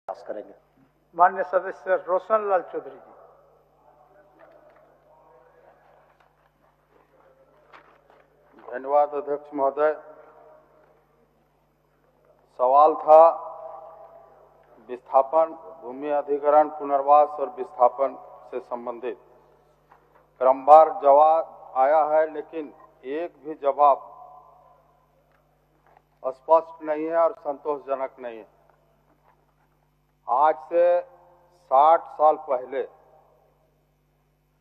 प्रयास करेंगे। माननीय सदस्य रोशन लाल चौधरी जी। धन्यवाद अध्यक्ष महोदय। सवाल था विस्थापन, भूमि अधिग्रहण, पुनर्वास और विस्थापन से संबंधित। क्रमवार जवाब आया है, लेकिन एक भी जवाब स्पष्ट नहीं है और संतोषजनक नहीं है। आज से 60 साल पहले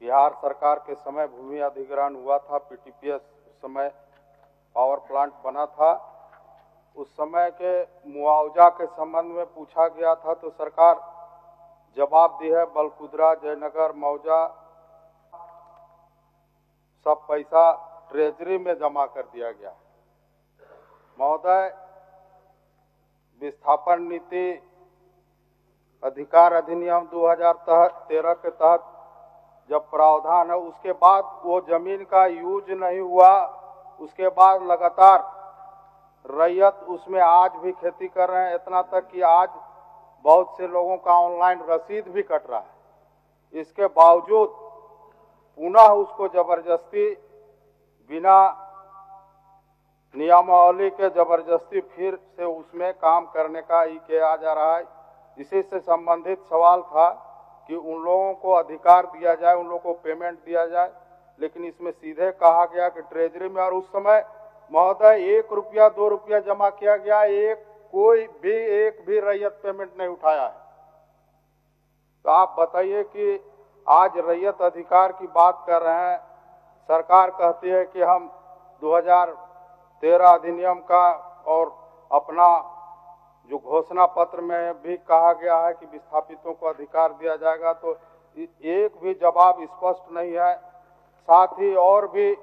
बिहार सरकार के समय भूमि अधिग्रहण हुआ था। पीटीपीएस उस समय पावर प्लांट बना था। उस समय के मुआवजा के संबंध में पूछा गया था तो सरकार जवाब दी है, बलकुदरा, जयनगर, मौजा सब पैसा ट्रेजरी में जमा कर दिया गया। महोदय, विस्थापन नीति अधिकार अधिनियम 2013 के तहत जब प्रावधान है, उसके बाद वो जमीन का यूज नहीं हुआ। उसके बाद लगातार रैयत उसमें आज भी खेती कर रहे हैं, इतना तक कि आज बहुत से लोगों का ऑनलाइन रसीद भी कट रहा है। इसके बावजूद पुनः उसको जबरदस्ती बिना नियमावली के जबरदस्ती फिर से उसमें काम करने का ही किया जा रहा है। इसी से संबंधित सवाल था कि उन लोगों को अधिकार दिया जाए, उन लोगों को पेमेंट दिया जाए, लेकिन इसमें सीधे कहा गया कि ट्रेजरी में। और उस समय महोदय 1 रुपया 2 रुपया जमा किया गया, एक भी रैयत पेमेंट नहीं उठाया है। तो आप बताइए कि आज रैयत अधिकार की बात कर रहे हैं, सरकार कहती है कि हम 2013 अधिनियम का और अपना जो घोषणा पत्र में भी कहा गया है कि विस्थापितों को अधिकार दिया जाएगा, तो एक भी जवाब स्पष्ट नहीं है। साथ ही और भी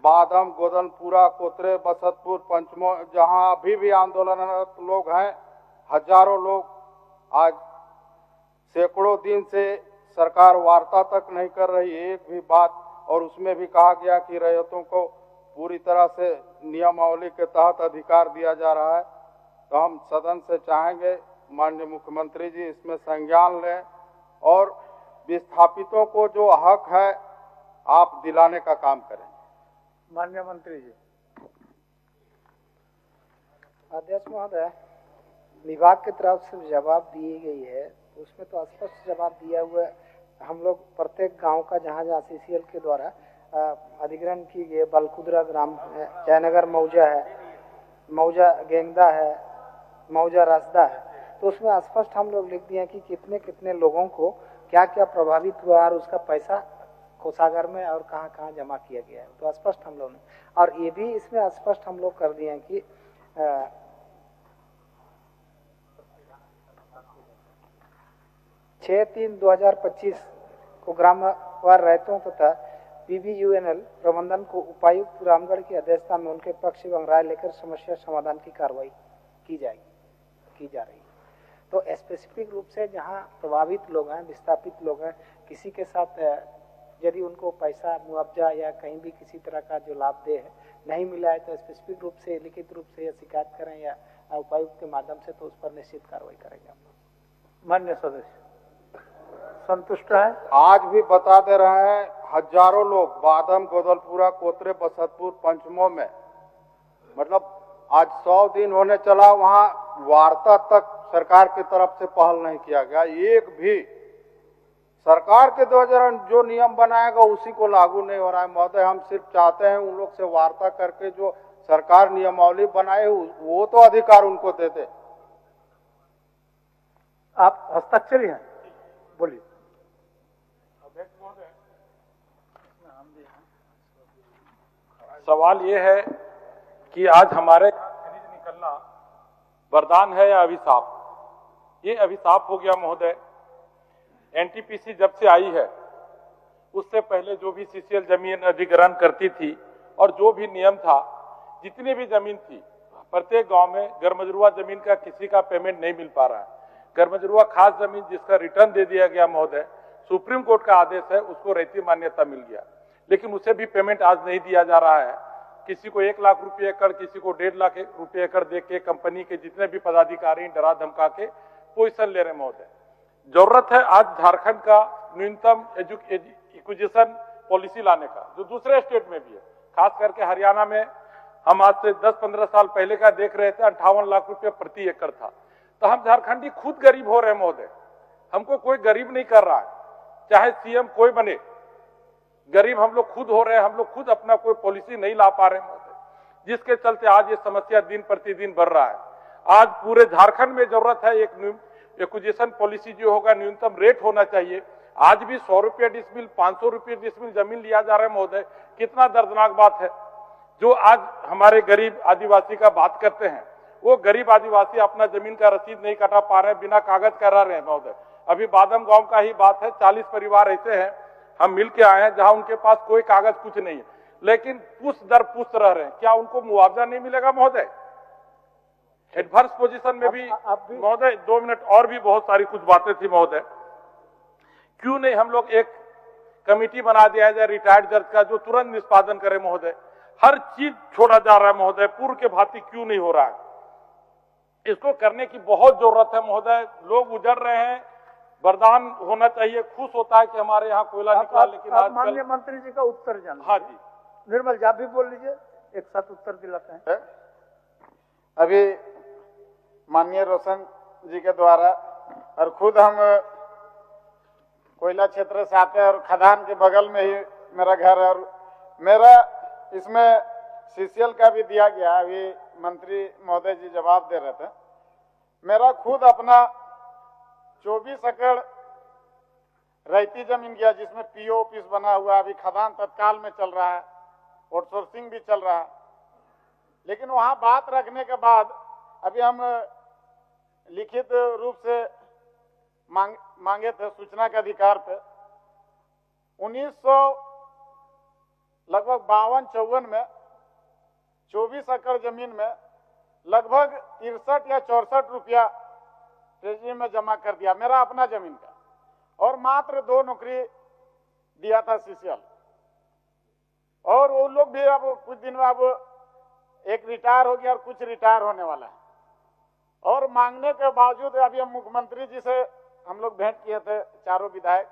बादम, गोदनपुरा, कोतरे, बसतपुर, पंचमो, जहां अभी भी आंदोलनरत लोग हैं, हजारों लोग, आज सैकड़ों दिन से सरकार वार्ता तक नहीं कर रही एक भी बात। और उसमें भी कहा गया कि रैयतों को पूरी तरह से नियमावली के तहत अधिकार दिया जा रहा है। तो हम सदन से चाहेंगे माननीय मुख्यमंत्री जी इसमें संज्ञान लें और विस्थापितों को जो हक है आप दिलाने का काम करें। माननीय मंत्री जी। अध्यक्ष महोदय, विभाग की तरफ से जवाब दी गई है, उसमें तो स्पष्ट जवाब दिया हुआ है। हम लोग प्रत्येक गांव का जहां जहां सीसीएल के द्वारा अधिग्रहण की गई, बलकुदरा ग्राम है, जयनगर मौजा है, मौजा गेंगदा है, मौजा रास्ता है, तो उसमें स्पष्ट हम लोग लिख दिए कि कितने कितने लोगों को क्या क्या प्रभावित हुआ और उसका पैसा कोषागार में और कहाँ कहाँ जमा किया गया है। तो स्पष्ट हम लोग ने, और ये भी इसमें स्पष्ट हम लोग कर दिए हैं कि 6/3/2025 को ग्रामवार रैयतों तथा पीबीयूएनएल प्रबंधन को उपायुक्त रामगढ़ की अध्यक्षता में उनके पक्ष एवं राय लेकर समस्या समाधान की कार्रवाई की जा रही है। तो स्पेसिफिक रूप से जहां प्रभावित लोग हैं, विस्थापित लोग हैं, किसी के साथ यदि उनको पैसा, मुआवजा या कहीं भी किसी तरह का जो लाभ दे है नहीं मिला है, तो स्पेसिफिक रूप से लिखित रूप से शिकायत करें या उपायुक्त के माध्यम से, तो उस पर निश्चित कार्रवाई करेंगे हम लोग। माननीय सदस्य संतुष्ट है। आज भी बता दे रहे हैं, हजारों लोग बादम, गोदलपुरा, कोतरे, बसतपुर, पंचमो में, मतलब आज 100 दिन होने चला, वहां वार्ता तक सरकार की तरफ से पहल नहीं किया गया। एक भी सरकार के द्वारा जो नियम बनाएगा उसी को लागू नहीं हो रहा है। महोदय, हम सिर्फ चाहते हैं उन लोग से वार्ता करके जो सरकार नियमावली बनाए वो तो अधिकार उनको दे दे। आप हस्ताक्षरी हैं, बोलिए। सवाल ये है कि आज हमारे खनिज निकलना वरदान है या अभिशाप? ये अभिशाप हो गया महोदय। एनटीपीसी जब से आई है उससे पहले जो भी सीसीएल जमीन अधिग्रहण करती थी और जो भी नियम था, जितनी भी जमीन थी, प्रत्येक गांव में गरमजरुआ जमीन का किसी का पेमेंट नहीं मिल पा रहा है। गरमजरुआ खास जमीन जिसका रिटर्न दे दिया गया महोदय, सुप्रीम कोर्ट का आदेश है, उसको रैयती मान्यता मिल गया, लेकिन उसे भी पेमेंट आज नहीं दिया जा रहा है। किसी को 1 लाख रुपये एकड़, किसी को 1.5 लाख रुपये एकड़ दे के कंपनी के जितने भी पदाधिकारी डरा धमका के पोजीशन ले रहे महोदय। जरूरत है आज झारखंड का न्यूनतम एक्विजिशन पॉलिसी लाने का, जो दूसरे स्टेट में भी है, खास करके हरियाणा में हम आज से 10-15 साल पहले का देख रहे थे 58 लाख रुपए प्रति एकड़ था। तो हम झारखंडी खुद गरीब हो रहे हैं महोदय, हमको कोई गरीब नहीं कर रहा है, चाहे सीएम कोई बने, गरीब हम लोग खुद हो रहे हैं। हम लोग खुद अपना कोई पॉलिसी नहीं ला पा रहे महोदय, जिसके चलते आज ये समस्या दिन प्रतिदिन बढ़ रहा है। आज पूरे झारखंड में जरूरत है एक एक्विजिशन पॉलिसी जो होगा, न्यूनतम रेट होना चाहिए। आज भी 100 रुपये डिसमिल, 500 रुपये डिसमिल जमीन लिया जा रहा है महोदय, कितना दर्दनाक बात है। जो आज हमारे गरीब आदिवासी का बात करते हैं, वो गरीब आदिवासी अपना जमीन का रसीद नहीं कटा पा रहे हैं, बिना कागज कर रहे हैं महोदय। अभी बादम गांव का ही बात है, 40 परिवार ऐसे हैं, हम मिल के आए हैं, जहां उनके पास कोई कागज कुछ नहीं है, लेकिन पुष्ट दर पुष्ट रह रहे हैं। क्या उनको मुआवजा नहीं मिलेगा महोदय? एडवर्स पोजीशन में भी महोदय, 2 मिनट और भी बहुत सारी कुछ बातें थी महोदय। क्यों नहीं हम लोग एक कमेटी बना दिया जाए रिटायर्ड जज का, जो तुरंत निष्पादन करे महोदय। हर चीज छोड़ा जा रहा है महोदय, पूर्व के भांति क्यों नहीं हो रहा है? इसको करने की बहुत जरूरत है महोदय। लोग उजड़ रहे हैं, वरदान होना चाहिए। खुश होता है कि हमारे यहाँ कोयला निकला, लेकिन आज माननीय मंत्री जी का उत्तर जान। हाँ जी, निर्मल जी आप भी बोल लीजिए, एक साथ उत्तर दिलाते हैं। अभी माननीय रोशन जी के द्वारा, और खुद हम कोयला क्षेत्र से आते हैं और खदान के बगल में ही मेरा घर है, और मेरा इसमें सीसीएल का भी दिया गया। अभी मंत्री महोदय जी जवाब दे रहे थे। मेरा खुद अपना 24 एकड़ रैती जमीन गया, जिसमें पीओ ऑफिस बना हुआ है। अभी खदान तत्काल में चल रहा है, आउटसोर्सिंग भी चल रहा है, लेकिन वहां बात रखने के बाद अभी हम लिखित रूप से मांगे थे सूचना के अधिकार पे। 1900 लगभग 52-54 में 24 एकड़ जमीन में लगभग 63 या 64 रुपया ट्रेजरी में जमा कर दिया, मेरा अपना जमीन का, और मात्र 2 नौकरी दिया था सीसीएल। और वो लोग भी अब कुछ दिन में, अब एक रिटायर हो गया और कुछ रिटायर होने वाला है। और मांगने के बावजूद अभी हम मुख्यमंत्री जी से हम लोग भेंट किए थे, चारों विधायक।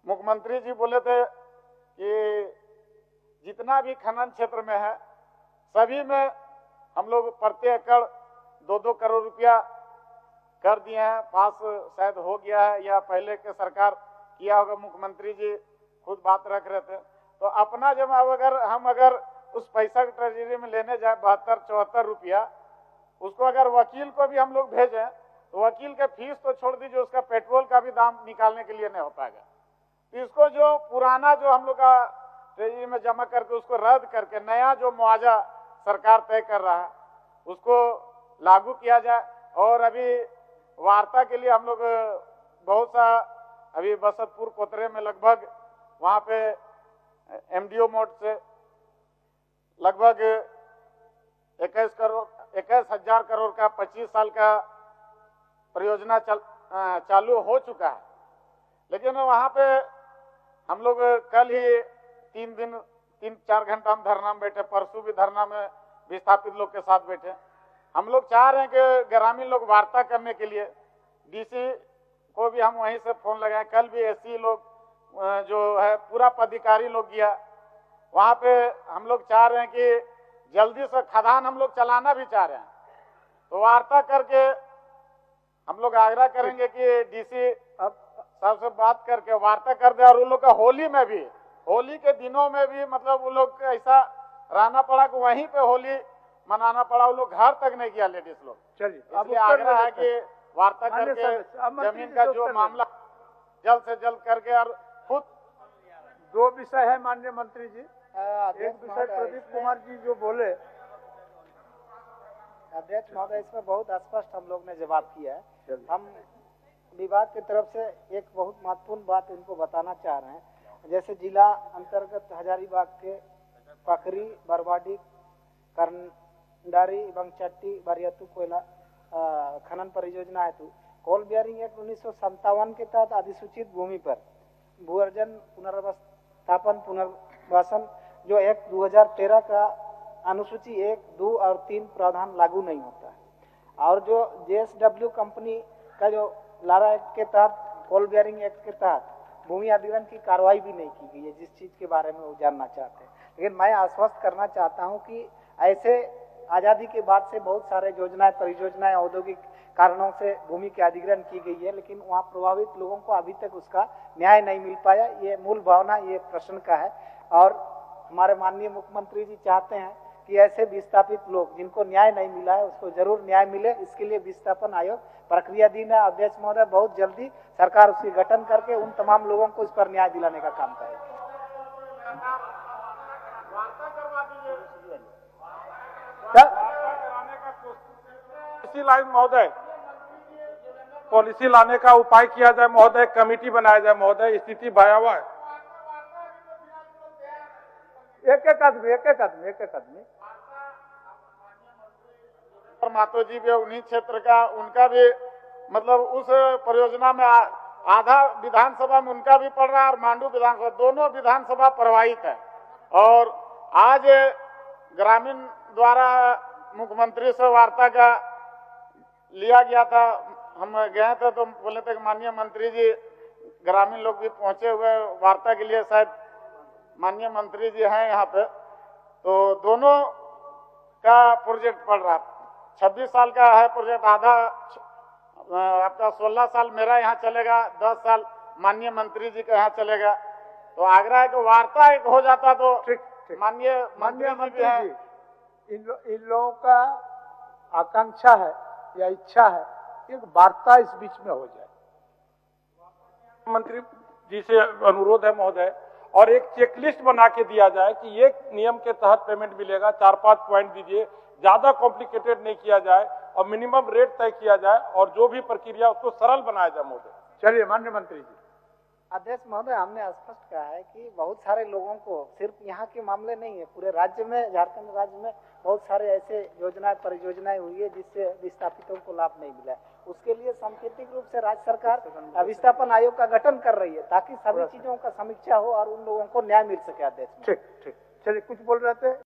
मुख्यमंत्री जी बोले थे कि जितना भी खनन क्षेत्र में है सभी में हम लोग प्रति एकड़ 2-2 करोड़ रुपया कर दिए हैं, पास शायद हो गया है या पहले के सरकार किया होगा। मुख्यमंत्री जी खुद बात रख रहे थे। तो अपना जब अगर उस पैसा की ट्रेजरी में लेने जाए 72-74 रुपया, उसको अगर वकील को भी हम लोग भेजें तो वकील के फीस तो छोड़ दीजिए, उसका पेट्रोल का भी दाम निकालने के लिए नहीं हो पाएगा। तो इसको जो पुराना जो हम लोग का ट्रेजरी में जमा करके उसको रद्द करके नया जो मुआवजा सरकार तय कर रहा है उसको लागू किया जाए। और अभी वार्ता के लिए हम लोग बहुत सा अभी बसतपुर कोतरे में लगभग वहाँ पे एमडीओ मोड से लगभग 21,000 करोड़ का 25 साल का परियोजना चालू हो चुका है। लेकिन वहाँ पे हम लोग कल ही 3-4 घंटा हम धरना में बैठे, परसों भी धरना में विस्थापित लोग के साथ बैठे। हम लोग चाह रहे हैं कि ग्रामीण लोग वार्ता करने के लिए डीसी को भी हम वहीं से फोन लगाए। कल भी एससी लोग जो है पूरा पदाधिकारी लोग गया वहाँ पे। हम लोग चाह रहे हैं कि जल्दी से खदान हम लोग चलाना भी चाह रहे हैं, तो वार्ता करके हम लोग आग्रह करेंगे कि डीसी साहब से बात करके वार्ता कर दे। और उन लोग का होली में भी, होली के दिनों में भी मतलब उन लोग ऐसा रहना पड़ा कि वहीं पे होली मनाना पड़ा, वो लोग घर तक नहीं गया लेडीज लोग। चलिए, इसलिए आग्रह है कि वार्ता करके जमीन का जो मामला जल्द से जल्द करके, और खुद 2 विषय है माननीय मंत्री जी। एक विषय प्रदीप कुमार जी जो बोले, अध्यक्ष महोदय, इसमें बहुत स्पष्ट हम लोग ने जवाब किया है। हम विभाग की तरफ से एक बहुत महत्वपूर्ण बात इनको बताना चाह रहे हैं। जैसे जिला अंतर्गत हजारीबाग के पकरी, बरवाडी, करंडारी एवं चट्टी बरियातू कोयला खनन परियोजना हेतु कोल बियरिंग एक्ट 1957 के तहत अधिसूचित भूमि पर भू अर्जन, पुनर्स्थापन, पुनर्वासन जो एक्ट 2013 का अनुसूची 1, 2 और 3 प्रावधान लागू नहीं होता है। और जो JSW कंपनी का जो लारा एक्ट के तहत, कोल बेयरिंग एक्ट के तहत भूमि अधिग्रहण की कार्रवाई भी नहीं की गई है, जिस चीज के बारे में वो जानना चाहते हैं। लेकिन मैं आश्वस्त करना चाहता हूं कि ऐसे आजादी के बाद से बहुत सारे योजनाएं, परियोजनाएं औद्योगिक कारणों से भूमि की अधिग्रहण की गई है, लेकिन वहां प्रभावित लोगों को अभी तक उसका न्याय नहीं मिल पाया। ये मूल भावना ये प्रश्न का है और हमारे माननीय मुख्यमंत्री जी चाहते हैं कि ऐसे विस्थापित लोग जिनको न्याय नहीं मिला है उसको जरूर न्याय मिले। इसके लिए विस्थापन आयोग प्रक्रियाधीन है। अध्यक्ष महोदय, बहुत जल्दी सरकार उसकी गठन करके उन तमाम लोगों को इस पर न्याय दिलाने का काम करेगी। पॉलिसी लाइन महोदय, पॉलिसी लाने का उपाय किया जाए महोदय, कमेटी बनाया जाए महोदय, स्थिति भयावह है। एक एक आदमी मातो जी भी उन्हीं क्षेत्र का, उनका भी मतलब उस परियोजना में आधा विधानसभा में उनका भी पड़ रहा है और मांडू विधानसभा, दोनों विधानसभा प्रभावित है। और आज ग्रामीण द्वारा मुख्यमंत्री से वार्ता का लिया गया था, हम गए थे तो बोले थे कि माननीय मंत्री जी, ग्रामीण लोग भी पहुंचे हुए वार्ता के लिए, शायद माननीय मंत्री जी हैं यहाँ पे, तो दोनों का प्रोजेक्ट पड़ रहा। 26 साल का है प्रोजेक्ट, आधा आपका 16 साल मेरा यहाँ चलेगा, 10 साल माननीय मंत्री जी का यहाँ चलेगा। तो आग्रह है कि वार्ता एक हो जाता तो माननीय मंत्री जी, इन लोगों का आकांक्षा है या इच्छा है एक वार्ता इस बीच में हो जाए। मंत्री जी से अनुरोध है महोदय, और एक चेकलिस्ट बना के दिया जाए कि ये नियम के तहत पेमेंट मिलेगा, 4-5 पॉइंट दीजिए, ज्यादा कॉम्प्लिकेटेड नहीं किया जाए और मिनिमम रेट तय किया जाए और जो भी प्रक्रिया उसको सरल बनाया जाए महोदय। चलिए माननीय मंत्री जी। अध्यक्ष महोदय, हमने स्पष्ट कहा है कि बहुत सारे लोगों को, सिर्फ यहाँ के मामले नहीं है, पूरे राज्य में, झारखंड राज्य में बहुत सारे ऐसे योजनाएं, परियोजनाएं हुई है जिससे विस्थापितों को लाभ नहीं मिला है। उसके लिए सांकेतिक रूप से राज्य सरकार विस्थापन आयोग का गठन कर रही है ताकि सभी चीजों का समीक्षा हो और उन लोगों को न्याय मिल सके। अध्यक्ष ठीक, चलिए कुछ बोल रहे थे।